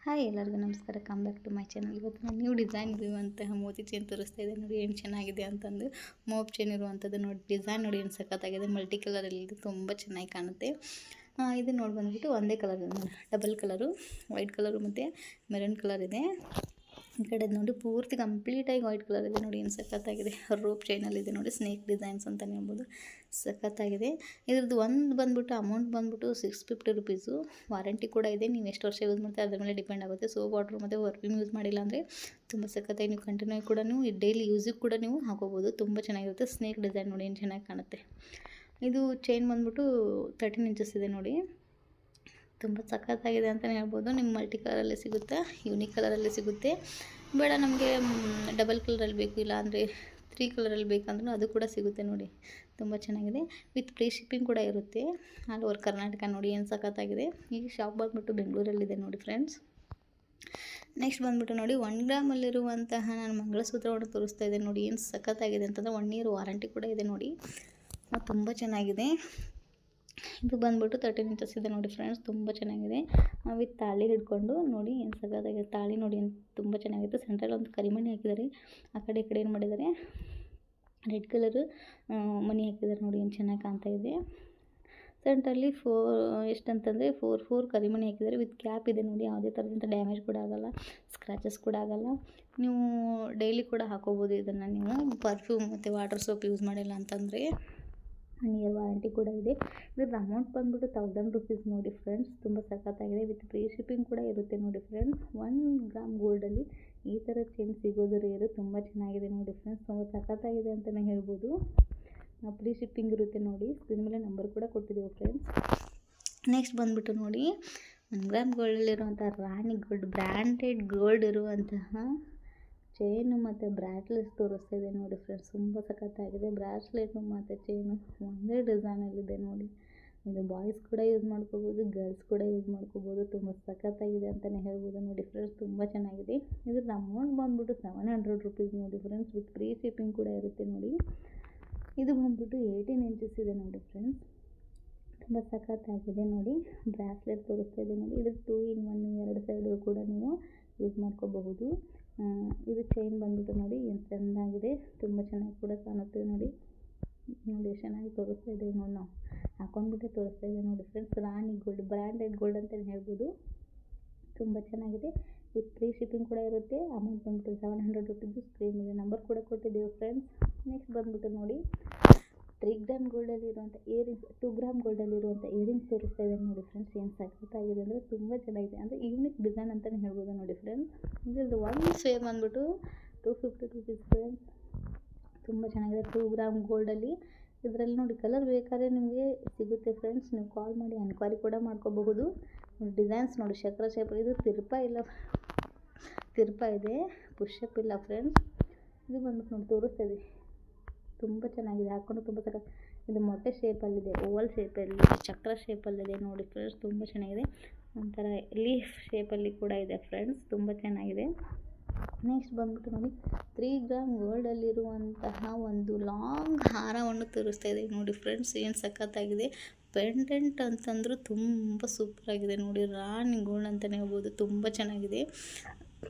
Hi ಎಲ್ಲರಿಗೂ ನಮಸ್ಕಾರ. Come back to my channel. ಇವತ್ತು ನಾನು ನ್ಯೂ ಡಿಸೈನ್ ಇರುವಂತಹ ಮೋತಿ ಚೈನ್ ತೋರಿಸ್ತಾ ಇದೆ ನೋಡಿ, ಏನು ಚೆನ್ನಾಗಿದೆ ಅಂತಂದು. ಮೋಪ್ ಚೈನ್ ಇರುವಂಥದ್ದು ನೋಡಿ, ಡಿಸೈನ್ ನೋಡಿ ಏನು ಸಖತ್ತಾಗಿದೆ. ಮಲ್ಟಿ ಕಲರಲ್ಲಿ ತುಂಬ ಚೆನ್ನಾಗಿ ಕಾಣುತ್ತೆ. ಇದು ನೋಡಿ ಬಂದುಬಿಟ್ಟು ಒಂದೇ colour, double colour, white colour ಮತ್ತು ಮೆರೂನ್ ಕಲರ್ ಇದೆ. ಈ ಕಡೆ ನೋಡಿ ಪೂರ್ತಿ ಕಂಪ್ಲೀಟಾಗಿ ವೈಟ್ ಕಲರ್ ಇದೆ ನೋಡಿ, ಏನು ಸಖತ್ತಾಗಿದೆ. ರೋಪ್ ಚೈನಲ್ಲಿದೆ ನೋಡಿ, ಸ್ನೇಕ್ ಡಿಸೈನ್ಸ್ ಅಂತಲೇ ಹೇಳ್ಬೋದು. ಸಖತ್ತಾಗಿದೆ. ಇದ್ರದ್ದು ಒಂದು ಬಂದುಬಿಟ್ಟು ಅಮೌಂಟ್ ಬಂದುಬಿಟ್ಟು 650 ರುಪೀಸು. ವಾರಂಟಿ ಕೂಡ ಇದೆ. ನೀವು ಎಷ್ಟು ವರ್ಷ ಯೂಸ್ ಮಾಡ್ತೀವಿ ಅದ್ರ ಮೇಲೆ ಡಿಪೆಂಡ್ ಆಗುತ್ತೆ. ಸೋಪ್ ವಾಟ್ರ್ ಮತ್ತು ಪರ್ಫ್ಯೂಮ್ ಯೂಸ್ ಮಾಡಿಲ್ಲ ಅಂದರೆ ತುಂಬ ಸಖತ್ತಾಗಿ ನೀವು ಕಂಟಿನ್ಯೂ ಕೂಡ ಡೈಲಿ ಯೂಸಿಗೆ ಕೂಡ ನೀವು ಹಾಕೋಬೋದು. ತುಂಬ ಚೆನ್ನಾಗಿರುತ್ತೆ. ಸ್ನೇಕ್ ಡಿಸೈನ್ ನೋಡಿ ಏನು ಚೆನ್ನಾಗಿ ಕಾಣುತ್ತೆ. ಇದು ಚೈನ್ ಬಂದುಬಿಟ್ಟು 13 ಇಂಚಸ್ ಇದೆ ನೋಡಿ, ತುಂಬ ಸಖತ್ತಾಗಿದೆ ಅಂತಲೇ ಹೇಳ್ಬೋದು. ನಿಮ್ಮ ಮಲ್ಟಿ ಕಲರಲ್ಲಿ ಸಿಗುತ್ತೆ, ಯೂನಿಕ್ ಕಲರಲ್ಲಿ ಸಿಗುತ್ತೆ. ಬೇಡ ನಮಗೆ ಡಬಲ್ ಕಲರಲ್ಲಿ ಬೇಕು, ಇಲ್ಲ ಅಂದರೆ 3 ಕಲರಲ್ಲಿ ಬೇಕಂದ್ರೂ ಅದು ಕೂಡ ಸಿಗುತ್ತೆ ನೋಡಿ. ತುಂಬ ಚೆನ್ನಾಗಿದೆ. ವಿತ್ ಫ್ರೀ ಶಿಪ್ಪಿಂಗ್ ಕೂಡ ಇರುತ್ತೆ ಆಲ್ ಓವರ್ ಕರ್ನಾಟಕ. ನೋಡಿ ಏನು ಸಖತ್ತಾಗಿದೆ. ಈ ಶಾಪ್ ಬಂದುಬಿಟ್ಟು ಬೆಂಗಳೂರಲ್ಲಿದೆ ನೋಡಿ ಫ್ರೆಂಡ್ಸ್. ನೆಕ್ಸ್ಟ್ ಬಂದುಬಿಟ್ಟು ನೋಡಿ 1 ಗ್ರಾಮಲ್ಲಿರುವಂತಹ ನಾನು ಮಂಗಳಸೂತ್ರವನ್ನು ತೋರಿಸ್ತಾ ಇದ್ದೆ ನೋಡಿ, ಏನು ಸಖತ್ತಾಗಿದೆ ಅಂತಂದರೆ 1 ಇಯರ್ ವಾರಂಟಿ ಕೂಡ ಇದೆ ನೋಡಿ. ತುಂಬ ಚೆನ್ನಾಗಿದೆ. ಇದು ಬಂದುಬಿಟ್ಟು 13 ಇಂಚಸ್ ಇದೆ ನೋಡಿ ಫ್ರೆಂಡ್ಸ್. ತುಂಬ ಚೆನ್ನಾಗಿದೆ. ವಿತ್ ತಾಳಿ ಹಿಡ್ಕೊಂಡು ನೋಡಿ ಏನು ಸಖತ್ತಾಗಿದೆ. ತಾಳಿ ನೋಡಿ ತುಂಬ ಚೆನ್ನಾಗಿತ್ತು. ಸೆಂಟ್ರಲ್ಲಿ ಒಂದು ಕರಿಮಣಿ ಹಾಕಿದ್ದಾರೆ. ಆ ಕಡೆ ಈ ಕಡೆ ಏನು ಮಾಡಿದ್ದಾರೆ, ರೆಡ್ ಕಲರು ಮಣಿ ಹಾಕಿದ್ದಾರೆ ನೋಡಿ, ಏನು ಚೆನ್ನಾಗಿ ಕಾಣ್ತಾ ಇದೆ. ಸೆಂಟ್ರಲ್ಲಿ ಎಷ್ಟಂತಂದರೆ 4 ಕರಿಮಣಿ ಹಾಕಿದ್ದಾರೆ. ವಿತ್ ಕ್ಯಾಪ್ ಇದೆ ನೋಡಿ. ಯಾವುದೇ ಥರದಂಥ ಡ್ಯಾಮೇಜ್ ಕೂಡ ಆಗೋಲ್ಲ, ಸ್ಕ್ರ್ಯಾಚಸ್ ಕೂಡ ಆಗೋಲ್ಲ. ನೀವು ಡೈಲಿ ಕೂಡ ಹಾಕೋಬೋದು ಇದನ್ನು. ನೀವು ಪರ್ಫ್ಯೂಮ್ ಮತ್ತು ವಾಟರ್ ಸೋಪ್ ಯೂಸ್ ಮಾಡಿಲ್ಲ ಅಂತಂದರೆ 1 ಇಯರ್ ವಾರಂಟಿ ಕೂಡ ಇದೆ. ಇದ್ರದ್ದು ಅಮೌಂಟ್ ಬಂದುಬಿಟ್ಟು 1000 ರುಪೀಸ್ ನೋಡಿ ಫ್ರೆಂಡ್ಸ್. ತುಂಬ ಸಖತ್ತಾಗಿದೆ. ವಿತ್ ಫ್ರೀ ಶಿಪ್ಪಿಂಗ್ ಕೂಡ ಇರುತ್ತೆ ನೋಡಿ ಫ್ರೆಂಡ್ಸ್. 1 ಗ್ರಾಮ್ ಗೋಲ್ಡಲ್ಲಿ ಈ ಥರ ಚೈನ್ ಸಿಗೋದು ರೇರು. ತುಂಬ ಚೆನ್ನಾಗಿದೆ ನೋಡಿ ಫ್ರೆಂಡ್ಸ್. ತುಂಬ ಸಖತ್ತಾಗಿದೆ ಅಂತಲೇ ಹೇಳ್ಬೋದು. ಫ್ರೀ ಶಿಪ್ಪಿಂಗ್ ಇರುತ್ತೆ ನೋಡಿ. ಸ್ಕ್ರೀನ್ ಮೇಲೆ ನಂಬರ್ ಕೂಡ ಕೊಟ್ಟಿದ್ದೀವಿ ಫ್ರೆಂಡ್ಸ್. ನೆಕ್ಸ್ಟ್ ಬಂದುಬಿಟ್ಟು ನೋಡಿ 1 ಗ್ರಾಮ್ ಗೋಲ್ಡಲ್ಲಿರುವಂಥ ರಾಣಿ ಗೋಲ್ಡ್, ಬ್ರ್ಯಾಂಡೆಡ್ ಗೋಲ್ಡ್ ಇರುವಂತಹ ಚೈನು ಮತ್ತು ಬ್ರಾಸ್ಲೆಟ್ ತೋರಿಸ್ತಾ ಇದೆ ನೋಡಿ ಫ್ರೆಂಡ್ಸ್. ತುಂಬ ಸಖತ್ತಾಗಿದೆ. ಬ್ರಾಸ್ಲೆಟು ಮತ್ತು ಚೈನು ಒಂದೇ ಡಿಸೈನಲ್ಲಿದೆ ನೋಡಿ. ಇದು ಬಾಯ್ಸ್ ಕೂಡ ಯೂಸ್ ಮಾಡ್ಕೋಬೋದು, ಗರ್ಲ್ಸ್ ಕೂಡ ಯೂಸ್ ಮಾಡ್ಕೋಬೋದು. ತುಂಬ ಸಖತ್ತಾಗಿದೆ ಅಂತಲೇ ಹೇಳ್ಬೋದು ನೋಡಿ ಫ್ರೆಂಡ್ಸ್. ತುಂಬ ಚೆನ್ನಾಗಿದೆ. ಇದ್ರದ್ದು ಅಮೌಂಟ್ ಬಂದುಬಿಟ್ಟು 700 ರುಪೀಸ್ ನೋಡಿ ಫ್ರೆಂಡ್ಸ್. ವಿತ್ ಫ್ರೀ ಶಿಪ್ಪಿಂಗ್ ಕೂಡ ಇರುತ್ತೆ ನೋಡಿ. ಇದು ಬಂದುಬಿಟ್ಟು 18 ಇಂಚಸ್ ಇದೆ ನೋಡಿ ಫ್ರೆಂಡ್ಸ್. ತುಂಬ ಸಖತ್ತಾಗಿದೆ ನೋಡಿ. ಬ್ರಾಸ್ಲೆಟ್ ತೋರಿಸ್ತಾ ಇದೆ ನೋಡಿ. ಇದು 2 in 1, 2 ಸೈಡು ಕೂಡ ನೀವು ಯೂಸ್ ಮಾಡ್ಕೋಬಹುದು. ಇದು ಚೈನ್ ಬಂದುಬಿಟ್ಟು ನೋಡಿ ಏನು ಚೆಂದಾಗಿದೆ. ತುಂಬ ಚೆನ್ನಾಗಿ ಕೂಡ ಕಾಣುತ್ತೆ ನೋಡಿ. ನೋಡಿ ಎಷ್ಟು ಚೆನ್ನಾಗಿ ತೋರಿಸ್ತಾ ಇದ್ದೀವಿ ನೋಡಿ. ನಾವು ಹಾಕೊಂಡ್ಬಿಟ್ಟೆ ತೋರಿಸ್ತಾ ಇದ್ದೀವಿ ನೋಡಿ ಫ್ರೆಂಡ್ಸ್. ರಾಣಿ ಗೋಲ್ಡ್, ಬ್ರ್ಯಾಂಡೆಡ್ ಗೋಲ್ಡ್ ಅಂತಲೇ ಹೇಳ್ಬೋದು. ತುಂಬ ಚೆನ್ನಾಗಿದೆ. ವಿತ್ ಫ್ರೀ ಶಿಪ್ಪಿಂಗ್ ಕೂಡ ಇರುತ್ತೆ. ಅಮೌಂಟ್ ಬಂದುಬಿಟ್ಟು 700 ರುಪೀಸು. ಸ್ಕ್ರೀನ್ ಮೇಲೆ ನಂಬರ್ ಕೂಡ ಕೊಟ್ಟಿದ್ದೀವಿ ಫ್ರೆಂಡ್ಸ್. ನೆಕ್ಸ್ಟ್ ಬಂದುಬಿಟ್ಟು ನೋಡಿ 3 ಗ್ರಾಮ್ ಗೋಲ್ಡಲ್ಲಿರುವಂಥ ಇಯರಿಂಗ್ಸ್, 2 ಗ್ರಾಮ್ ಗೋಲ್ಡಲ್ಲಿರುವಂಥ ಇಯರಿಂಗ್ಸ್ ತೋರಿಸ್ತಾ ಇದೆ ನೋಡಿ ಫ್ರೆಂಡ್ಸ್. ಏನು ಸಖತ್ತಾಗಿದೆ ಅಂದರೆ ತುಂಬ ಚೆನ್ನಾಗಿದೆ. ಅಂದರೆ ಯೂನಿಕ್ ಡಿಸೈನ್ ಅಂತಲೇ ಹೇಳ್ಬೋದು ನೋಡಿ ಫ್ರೆಂಡ್ಸ್. ಇದ್ರದ್ದು ಒಂದು ಸೇರ್ ಬಂದುಬಿಟ್ಟು 250 ರುಪೀಸ್ ಫ್ರೆಂಡ್ಸ್. ತುಂಬ ಚೆನ್ನಾಗಿದೆ. 2 ಗ್ರಾಮ್ ಗೋಲ್ಡಲ್ಲಿ ಇದರಲ್ಲಿ ನೋಡಿ ಕಲರ್ ಬೇಕಾದ್ರೆ ನಿಮಗೆ ಸಿಗುತ್ತೆ ಫ್ರೆಂಡ್ಸ್. ನೀವು ಕಾಲ್ ಮಾಡಿ ಎನ್ಕ್ವೈರಿ ಕೂಡ ಮಾಡ್ಕೋಬಹುದು. ಡಿಸೈನ್ಸ್ ನೋಡಿ ಚಕ್ರ ಶೇಪ್. ಇದು ತಿರ್ಪ ಇದೆ, ಪುಷಪ್ ಇಲ್ಲ ಫ್ರೆಂಡ್ಸ್. ಇದು ಬಂದುಬಿಟ್ಟು ನೋಡಿ ತೋರಿಸ್ತಾ ಇದೆ. ತುಂಬ ಚೆನ್ನಾಗಿದೆ. ಹಾಕ್ಕೊಂಡು ತುಂಬ ಇದು ಮೊಟ್ಟೆ ಶೇಪಲ್ಲಿದೆ, ಓವಲ್ ಶೇಪಲ್ಲಿ, ಚಕ್ರ ಶೇಪಲ್ಲಿದೆ ನೋಡಿ ಫ್ರೆಂಡ್ಸ್. ತುಂಬ ಚೆನ್ನಾಗಿದೆ. ಒಂಥರ ಲೀಫ್ ಶೇಪಲ್ಲಿ ಕೂಡ ಇದೆ ಫ್ರೆಂಡ್ಸ್. ತುಂಬ ಚೆನ್ನಾಗಿದೆ. ನೆಕ್ಸ್ಟ್ ಬಂದುಬಿಟ್ಟು ನೋಡಿ 3 ಗ್ರಾಮ್ ಗೋಲ್ಡಲ್ಲಿರುವಂತಹ ಒಂದು ಲಾಂಗ್ ಹಾರವನ್ನು ತೋರಿಸ್ತಾ ಇದೆ ನೋಡಿ ಫ್ರೆಂಡ್ಸ್. ಏನು ಸಖತ್ತಾಗಿದೆ. ಪೆಂಡೆಂಟ್ ಅಂತಂದರೂ ತುಂಬ ಸೂಪರಾಗಿದೆ ನೋಡಿ. ರಾಣಿ ಗೋಲ್ಡ್ ಅಂತಲೇ ಹೇಳ್ಬೋದು. ತುಂಬ ಚೆನ್ನಾಗಿದೆ.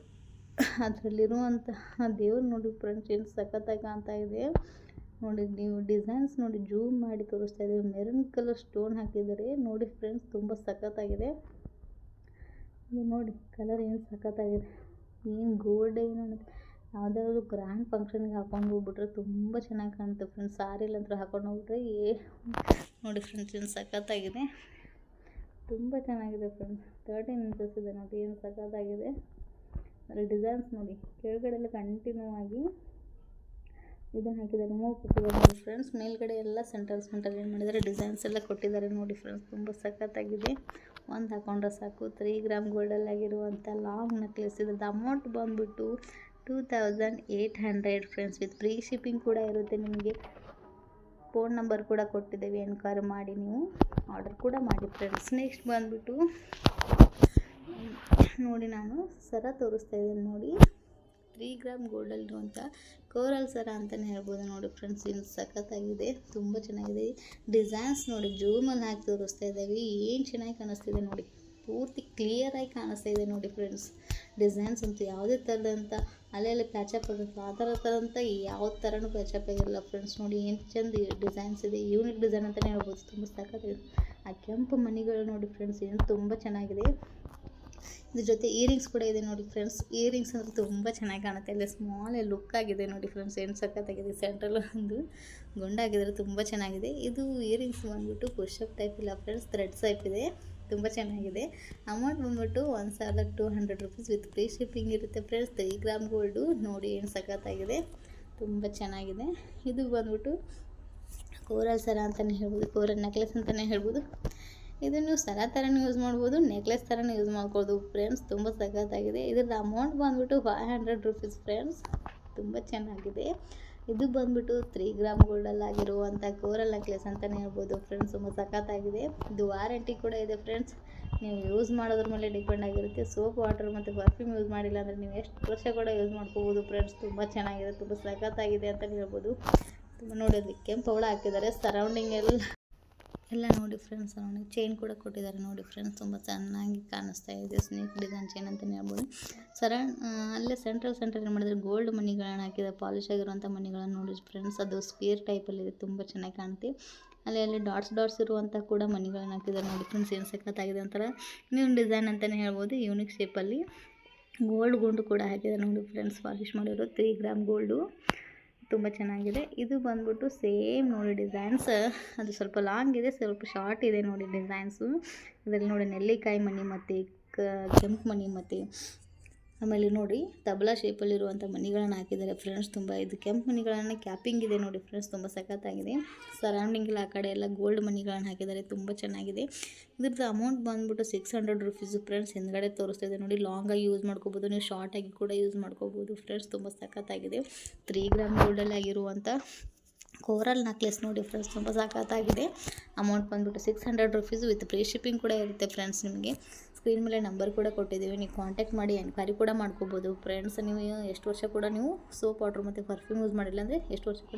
ಅದರಲ್ಲಿರುವಂತಹ ದೇವ್ರು ನೋಡಿ ಫ್ರೆಂಡ್ಸ್, ಏನು ಸಖತ್ತಾಗಿ ಕಾಣ್ತಾ ಇದೆ ನೋಡಿ. ನೀವು ಡಿಸೈನ್ಸ್ ನೋಡಿ ಜೂಮ್ ಮಾಡಿ ತೋರಿಸ್ತಾ ಇದ್ದೀವಿ. ಮೆರೂನ್ ಕಲರ್ ಸ್ಟೋನ್ ಹಾಕಿದ್ದಾರೆ ನೋಡಿ ಫ್ರೆಂಡ್ಸ್. ತುಂಬ ಸಖತ್ತಾಗಿದೆ. ಇದು ನೋಡಿ ಕಲರ್ ಏನು ಸಖತ್ತಾಗಿದೆ. ಏನು ಗೋಲ್ಡ್ ಏನು ಅನ್ನೋದು. ಯಾವುದಾದ್ರು ಗ್ರ್ಯಾಂಡ್ ಫಂಕ್ಷನ್ಗೆ ಹಾಕೊಂಡು ಹೋಗ್ಬಿಟ್ರೆ ತುಂಬ ಚೆನ್ನಾಗಿ ಕಾಣುತ್ತೆ ಫ್ರೆಂಡ್ಸ್. ಸಾರಿಲಂತ್ರ ಹಾಕೊಂಡು ಹೋಗ್ಬಿಟ್ರೆ ನೋಡಿ ಫ್ರೆಂಡ್ಸ್, ಏನು ಸಖತ್ತಾಗಿದೆ. ತುಂಬ ಚೆನ್ನಾಗಿದೆ ಫ್ರೆಂಡ್ಸ್. 13 ಇಂಚಸ್ ಇದೆ ನೋಡಿ, ಏನು ಸಖತ್ತಾಗಿದೆ. ಅದರ ಡಿಸೈನ್ಸ್ ನೋಡಿ ಕೆಳಗಡೆ ಕಂಟಿನ್ಯೂ ಆಗಿ ಇದನ್ನು ಹಾಕಿದ್ದಾರೆ, ಮೂವ್ ಕೊಟ್ಟಿದ್ದಾರೆ ನೋಡಿ ಫ್ರೆಂಡ್ಸ್. ಮೇಲ್ಗಡೆ ಎಲ್ಲ ಸೆಂಟರ್ ಏನು ಮಾಡಿದ್ದಾರೆ, ಡಿಸೈನ್ಸ್ ಎಲ್ಲ ಕೊಟ್ಟಿದ್ದಾರೆ ನೋಡಿ ಫ್ರೆಂಡ್ಸ್. ತುಂಬ ಸಖತ್ತಾಗಿದೆ. ಒಂದು ಹಾಕೊಂಡ್ರೆ ಸಾಕು. 3 ಗ್ರಾಮ್ ಗೋಲ್ಡಲ್ಲಾಗಿರುವಂಥ ಲಾಂಗ್ ನೆಕ್ಲೆಸ್. ಇದ್ರದ್ದು ಅಮೌಂಟ್ ಬಂದುಬಿಟ್ಟು 2800 ಫ್ರೆಂಡ್ಸ್. ವಿತ್ ಫ್ರೀ ಶಿಪ್ಪಿಂಗ್ ಕೂಡ ಇರುತ್ತೆ. ನಿಮಗೆ ಫೋನ್ ನಂಬರ್ ಕೂಡ ಕೊಟ್ಟಿದ್ದೇವೆ. ಎನ್ಕ್ವೈರಿ ಮಾಡಿ ನೀವು ಆರ್ಡರ್ ಕೂಡ ಮಾಡಿ ಫ್ರೆಂಡ್ಸ್. ನೆಕ್ಸ್ಟ್ ಬಂದುಬಿಟ್ಟು ನೋಡಿ ನಾನು ಸರ ತೋರಿಸ್ತಾ ಇದ್ದೀನಿ ನೋಡಿ. 3 ಗ್ರಾಮ್ ಗೋಲ್ಡಲ್ಲಿರುವಂಥ ಕೋರಲ್ ಸರ ಅಂತಲೇ ಹೇಳ್ಬೋದು ನೋಡಿ ಫ್ರೆಂಡ್ಸ್. ಏನು ಸಖತ್ತಾಗಿದೆ. ತುಂಬ ಚೆನ್ನಾಗಿದೆ. ಡಿಸೈನ್ಸ್ ನೋಡಿ ಜೂಮಲ್ಲಿ ಹಾಕಿ ತೋರಿಸ್ತಾ ಇದ್ದೀವಿ. ಏನು ಚೆನ್ನಾಗಿ ಕಾಣಿಸ್ತಿದೆ ನೋಡಿ. ಪೂರ್ತಿ ಕ್ಲಿಯರಾಗಿ ಕಾಣಿಸ್ತಾ ಇದೆ ನೋಡಿ ಫ್ರೆಂಡ್ಸ್. ಡಿಸೈನ್ಸ್ ಅಂತೂ ಯಾವುದೇ ಥರದಂಥ ಅಲ್ಲೆಲ್ಲ ಪ್ಯಾಚಪ್ ಆಗುತ್ತೆ ಆ ಥರದಂಥ ಯಾವ ಥರನೂ ಪ್ಯಾಚಪ್ ಆಗಿರಲ್ಲ ಫ್ರೆಂಡ್ಸ್. ನೋಡಿ ಏನು ಚಂದ ಡಿಸೈನ್ಸ್ ಇದೆ, ಯೂನಿಕ್ ಡಿಸೈನ್ ಅಂತಲೇ ಹೇಳ್ಬೋದು. ತುಂಬ ಸಖತ್ತಾಗಿದೆ. ಆ ಕೆಂಪು ಮಣಿಗಳು ನೋಡಿ ಫ್ರೆಂಡ್ಸ್, ಏನು ತುಂಬ ಚೆನ್ನಾಗಿದೆ. ಇದ್ರ ಜೊತೆ ಇಯರಿಂಗ್ಸ್ ಕೂಡ ಇದೆ ನೋಡಿ ಫ್ರೆಂಡ್ಸ್. ಇಯರಿಂಗ್ಸ್ ಅಂದರೆ ತುಂಬ ಚೆನ್ನಾಗಿ ಕಾಣುತ್ತೆ. ಅಲ್ಲಿ ಸ್ಮಾಲ್ ಲುಕ್ ಆಗಿದೆ ನೋಡಿ ಫ್ರೆಂಡ್ಸ್, ಏನು ಸಖತ್ತಾಗಿದೆ. ಸೆಂಟ್ರಲ್ ಒಂದು ಗುಂಡಾಗಿದ್ರೆ ತುಂಬ ಚೆನ್ನಾಗಿದೆ. ಇದು ಇಯರಿಂಗ್ಸ್ ಬಂದುಬಿಟ್ಟು ಪುಷಪ್ ಟೈಪ್ ಇಲ್ಲ ಫ್ರೆಂಡ್ಸ್, ಥ್ರೆಡ್ಸ್ ಟೈಪ್ ಇದೆ. ತುಂಬ ಚೆನ್ನಾಗಿದೆ. ಅಮೌಂಟ್ ಬಂದುಬಿಟ್ಟು 1200 ರುಪೀಸ್ ವಿತ್ ಫ್ರೀ ಶಿಪ್ಪಿಂಗ್ ಇರುತ್ತೆ ಫ್ರೆಂಡ್ಸ್. 3 ಗ್ರಾಮ್ ಗೋಲ್ಡು ನೋಡಿ ಏನು ಸಖತ್ತಾಗಿದೆ, ತುಂಬ ಚೆನ್ನಾಗಿದೆ. ಇದು ಬಂದುಬಿಟ್ಟು ಕೋರಲ್ ಸರ ಅಂತಲೇ ಹೇಳ್ಬೋದು, ಕೋರಲ್ ನೆಕ್ಲೆಸ್ ಅಂತಲೇ ಹೇಳ್ಬೋದು. ಇದು ನೀವು ಸರ ಥರನೂ ಯೂಸ್ ಮಾಡ್ಬೋದು, ನೆಕ್ಲೆಸ್ ಥರನೂ ಯೂಸ್ ಮಾಡ್ಬೋದು ಫ್ರೆಂಡ್ಸ್. ತುಂಬ ಸಖತ್ತಾಗಿದೆ. ಇದ್ರದ್ದು ಅಮೌಂಟ್ ಬಂದುಬಿಟ್ಟು 500 ರುಪೀಸ್ ಫ್ರೆಂಡ್ಸ್. ತುಂಬ ಚೆನ್ನಾಗಿದೆ. ಇದು ಬಂದುಬಿಟ್ಟು 3 ಗ್ರಾಮ್ ಗೋಲ್ಡಲ್ಲಾಗಿರುವಂಥ ಕೋರಲ್ ನೆಕ್ಲೆಸ್ ಅಂತಲೇ ಹೇಳ್ಬೋದು ಫ್ರೆಂಡ್ಸ್. ತುಂಬ ಸಖತ್ತಾಗಿದೆ. ಇದು ವಾರಂಟಿ ಕೂಡ ಇದೆ ಫ್ರೆಂಡ್ಸ್. ನೀವು ಯೂಸ್ ಮಾಡೋದ್ರ ಮೇಲೆ ಡಿಪೆಂಡ್ ಆಗಿರುತ್ತೆ. ಸೋಪ್, ವಾಟರ್ ಮತ್ತು ಪರ್ಫ್ಯೂಮ್ ಯೂಸ್ ಮಾಡಿಲ್ಲ ಅಂದರೆ ನೀವು ಎಷ್ಟು ವರ್ಷ ಕೂಡ ಯೂಸ್ ಮಾಡ್ಕೋಬೋದು ಫ್ರೆಂಡ್ಸ್. ತುಂಬ ಚೆನ್ನಾಗಿದೆ, ತುಂಬ ಸಖತ್ತಾಗಿದೆ ಅಂತಲೇ ಹೇಳ್ಬೋದು. ತುಂಬ ನೋಡೋದು ಕೆಂಪು ಹವಳ ಹಾಕಿದ್ದಾರೆ. ಸರೌಂಡಿಂಗ್ ಎಲ್ಲ ನೋಡಿ ಫ್ರೆಂಡ್ಸ್. ಸರೌಂಡಿಂಗ್ ಚೈನ್ ಕೂಡ ಕೊಟ್ಟಿದ್ದಾರೆ ನೋಡಿ ಫ್ರೆಂಡ್ಸ್. ತುಂಬ ಚೆನ್ನಾಗಿ ಕಾಣಿಸ್ತಾ ಇದೆ. ಸ್ನೇಕ್ ಡಿಸೈನ್ ಚೈನ್ ಅಂತಲೇ ಹೇಳ್ಬೋದು. ಅಲ್ಲೇ ಸೆಂಟ್ರಲ್ ಏನು ಮಾಡಿದ್ರೆ ಗೋಲ್ಡ್ ಮಣಿಗಳನ್ನು ಹಾಕಿದ್ದಾರೆ, ಪಾಲಿಶ್ ಆಗಿರುವಂಥ ಮಣಿಗಳನ್ನು ನೋಡಿ ಫ್ರೆಂಡ್ಸ್. ಅದು ಸ್ಕ್ವೇರ್ ಟೈಪಲ್ಲಿದೆ, ತುಂಬ ಚೆನ್ನಾಗಿ ಕಾಣುತ್ತೆ. ಅಲ್ಲಿ ಡಾಟ್ಸ್ ಇರುವಂಥ ಕೂಡ ಮಣಿಗಳನ್ನು ಹಾಕಿದ್ದಾರೆ ನೋಡಿ ಫ್ರೆಂಡ್ಸ್. ಏನು ಸಖತ್ತಾಗಿದೆ, ಒಂಥರ ನ್ಯೂ ಡಿಸೈನ್ ಅಂತಲೇ ಹೇಳ್ಬೋದು. ಯೂನಿಕ್ ಶೇಪಲ್ಲಿ ಗೋಲ್ಡ್ ಗುಂಡು ಕೂಡ ಹಾಕಿದ್ದಾರೆ ನೋಡಿ ಫ್ರೆಂಡ್ಸ್. ಪಾಲಿಶ್ ಮಾಡಿರೋ 3 ಗ್ರಾಮ್ ಗೋಲ್ಡು, ತುಂಬ ಚೆನ್ನಾಗಿದೆ. ಇದು ಬಂದ್ಬಿಟ್ಟು ಸೇಮ್ ನೋಡಿ ಡಿಸೈನ್ಸ್. ಅದು ಸ್ವಲ್ಪ ಲಾಂಗ್ ಇದೆ, ಸ್ವಲ್ಪ ಶಾರ್ಟ್ ಇದೆ ನೋಡಿ ಡಿಸೈನ್ಸು. ಇದರಲ್ಲಿ ನೋಡಿ ನೆಲ್ಲಿಕಾಯಿ ಮಣಿ ಮತ್ತು ಕೆಂಪು ಮಣಿ ಮತ್ತು ಆಮೇಲೆ ನೋಡಿ ತಬಲಾ ಶೇಪಲ್ಲಿರುವಂಥ ಮಣಿಗಳನ್ನು ಹಾಕಿದ್ದಾರೆ ಫ್ರೆಂಡ್ಸ್. ತುಂಬ ಇದು ಕೆಂಪು ಮಣಿಗಳನ್ನು ಕ್ಯಾಪಿಂಗ್ ಇದೆ ನೋಡಿ ಫ್ರೆಂಡ್ಸ್, ತುಂಬ ಸಖತ್ತಾಗಿದೆ. ಸರೌಂಡಿಂಗಲ್ಲಿ ಆ ಕಡೆ ಎಲ್ಲ ಗೋಲ್ಡ್ ಮಣಿಗಳನ್ನು ಹಾಕಿದ್ದಾರೆ, ತುಂಬ ಚೆನ್ನಾಗಿದೆ. ಇದ್ರದ್ದು ಅಮೌಂಟ್ ಬಂದುಬಿಟ್ಟು 600 ರುಪೀಸು ಫ್ರೆಂಡ್ಸ್. ಹಿಂದ್ಗಡೆ ತೋರಿಸ್ತಾ ಇದೆ ನೋಡಿ. ಲಾಂಗಾಗಿ ಯೂಸ್ ಮಾಡ್ಕೋಬೋದು, ನೀವು ಶಾರ್ಟಾಗಿ ಕೂಡ ಯೂಸ್ ಮಾಡ್ಕೋಬೋದು ಫ್ರೆಂಡ್ಸ್. ತುಂಬ ಸಖತ್ತಾಗಿದೆ. 3 ಗ್ರಾಮ್ ಗೋಲ್ಡಲ್ಲಿ ಆಗಿರುವಂಥ ಕೋರಲ್ ನೆಕ್ಲೆಸ್ ನೋಡಿ ಫ್ರೆಂಡ್ಸ್, ತುಂಬ ಸಖತ್ತಾಗಿದೆ. ಅಮೌಂಟ್ ಬಂದುಬಿಟ್ಟು 600 ರುಪೀಸು ವಿತ್ ಫ್ರೀ ಶಿಪ್ಪಿಂಗ್ ಕೂಡ ಇರುತ್ತೆ ಫ್ರೆಂಡ್ಸ್. ನಿಮಗೆ ಸ್ಕ್ರೀನ್ ಮೇಲೆ ನಂಬರ್ ಕೂಡ ಕೊಟ್ಟಿದ್ದೀವಿ, ನೀವು ಕಾಂಟ್ಯಾಕ್ಟ್ ಮಾಡಿ ಎನ್ಕ್ವೈರಿ ಕೂಡ ಮಾಡ್ಕೋಬೋದು ಫ್ರೆಂಡ್ಸ್. ನೀವು ಎಷ್ಟು ವರ್ಷ ಕೂಡ ನೀವು ಸೋಪ್, ವಾಟರ್ ಮತ್ತು ಪರ್ಫ್ಯೂಮ್ ಯೂಸ್ ಮಾಡಿಲ್ಲ ಅಂದರೆ ಎಷ್ಟು ವರ್ಷ ಕೂಡ